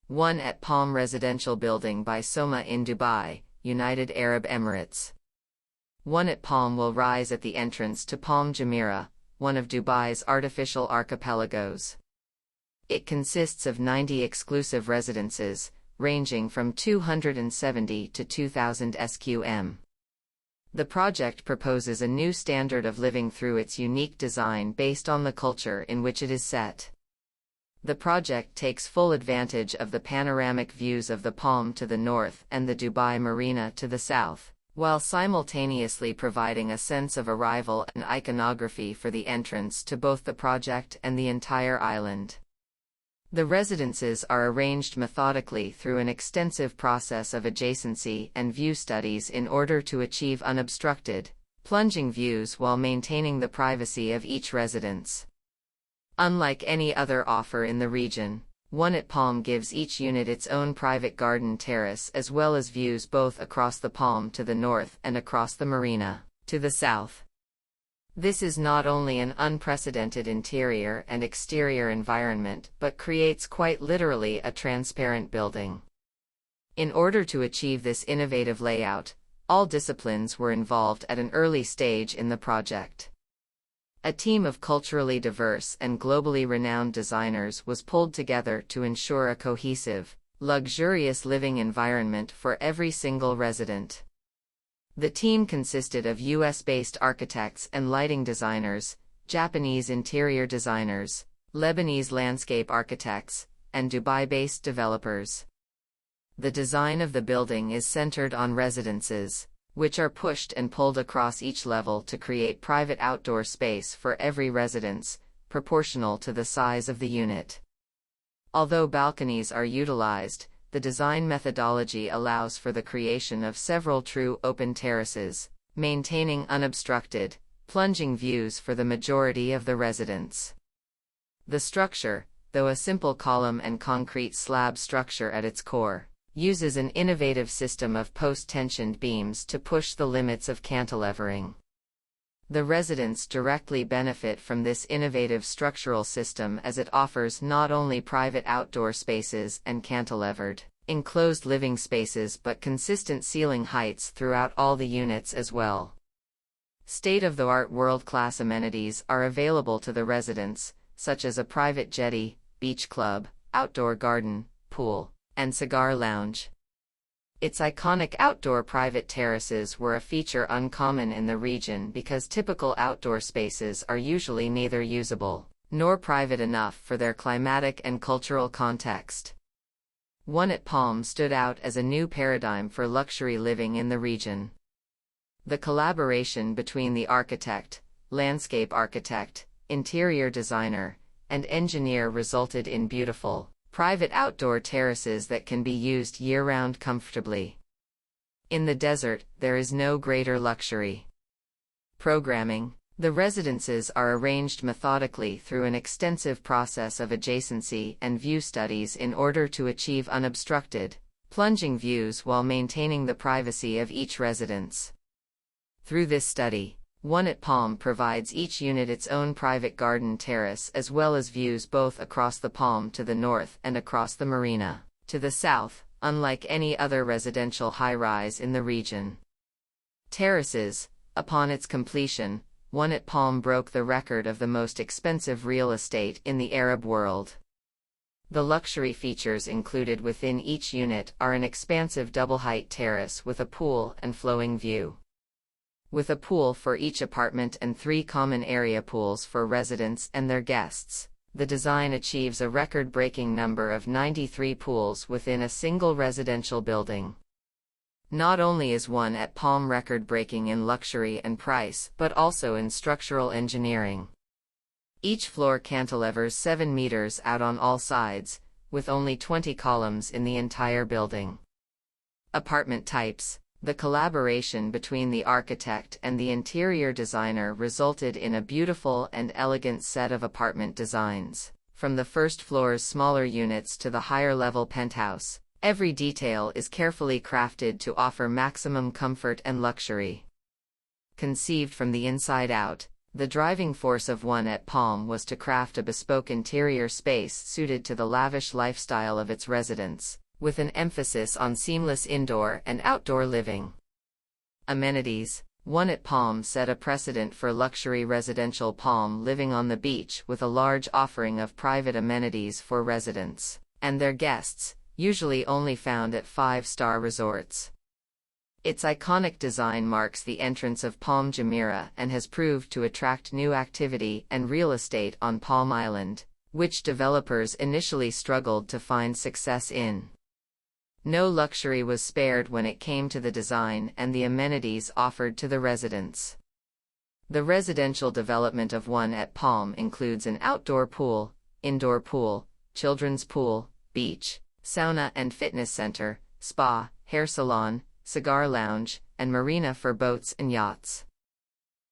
1 at Palm Residential Building by SOMA in Dubai, United Arab Emirates. 1 at Palm will rise at the entrance to Palm Jumeirah, one of Dubai's artificial archipelagos. It consists of 90 exclusive residences, ranging from 270 to 2,000 sqm. The project proposes a new standard of living through its unique design based on the culture in which it is set. The project takes full advantage of the panoramic views of the Palm to the north and the Dubai Marina to the south, while simultaneously providing a sense of arrival and iconography for the entrance to both the project and the entire island. The residences are arranged methodically through an extensive process of adjacency and view studies in order to achieve unobstructed, plunging views while maintaining the privacy of each residence. Unlike any other offer in the region, 1 at Palm gives each unit its own private garden terrace as well as views both across the Palm to the north and across the marina to the south. This is not only an unprecedented interior and exterior environment but creates quite literally a transparent building. In order to achieve this innovative layout, all disciplines were involved at an early stage in the project. A team of culturally diverse and globally renowned designers was pulled together to ensure a cohesive, luxurious living environment for every single resident. The team consisted of US-based architects and lighting designers, Japanese interior designers, Lebanese landscape architects, and Dubai-based developers. The design of the building is centered on residences, which are pushed and pulled across each level to create private outdoor space for every residence, proportional to the size of the unit. Although balconies are utilized, the design methodology allows for the creation of several true open terraces, maintaining unobstructed, plunging views for the majority of the residents. The structure, though a simple column and concrete slab structure at its core, uses an innovative system of post-tensioned beams to push the limits of cantilevering. The residents directly benefit from this innovative structural system as it offers not only private outdoor spaces and cantilevered, enclosed living spaces but consistent ceiling heights throughout all the units as well. State-of-the-art world-class amenities are available to the residents, such as a private jetty, beach club, outdoor garden, pool, and cigar lounge. Its iconic outdoor private terraces were a feature uncommon in the region because typical outdoor spaces are usually neither usable nor private enough for their climatic and cultural context. 1 at Palm stood out as a new paradigm for luxury living in the region. The collaboration between the architect, landscape architect, interior designer, and engineer resulted in beautiful, private outdoor terraces that can be used year-round comfortably. In the desert, there is no greater luxury. Programming. The residences are arranged methodically through an extensive process of adjacency and view studies in order to achieve unobstructed, plunging views while maintaining the privacy of each residence. Through this study, 1 at Palm provides each unit its own private garden terrace as well as views both across the Palm to the north and across the marina to the south, unlike any other residential high-rise in the region. Terraces. Upon its completion, 1 at Palm broke the record of the most expensive real estate in the Arab world. The luxury features included within each unit are an expansive double-height terrace with a pool and flowing view. With a pool for each apartment and 3 common area pools for residents and their guests, the design achieves a record-breaking number of 93 pools within a single residential building. Not only is 1 at Palm record-breaking in luxury and price but also in structural engineering. Each floor cantilevers 7 meters out on all sides, with only 20 columns in the entire building. Apartment types. The collaboration between the architect and the interior designer resulted in a beautiful and elegant set of apartment designs. From the first floor's smaller units to the higher-level penthouse, every detail is carefully crafted to offer maximum comfort and luxury. Conceived from the inside out, The driving force of One at Palm was to craft a bespoke interior space suited to the lavish lifestyle of its residents, with an emphasis on seamless indoor and outdoor living. Amenities. One at Palm set a precedent for luxury residential palm living on the beach with a large offering of private amenities for residents and their guests, usually only found at five-star resorts. Its iconic design marks the entrance of Palm Jumeirah and has proved to attract new activity and real estate on Palm Island, which developers initially struggled to find success in. No luxury was spared when it came to the design and the amenities offered to the residents. The residential development of One at Palm includes an outdoor pool, indoor pool, children's pool, beach, sauna and fitness center, spa, hair salon, cigar lounge, and marina for boats and yachts.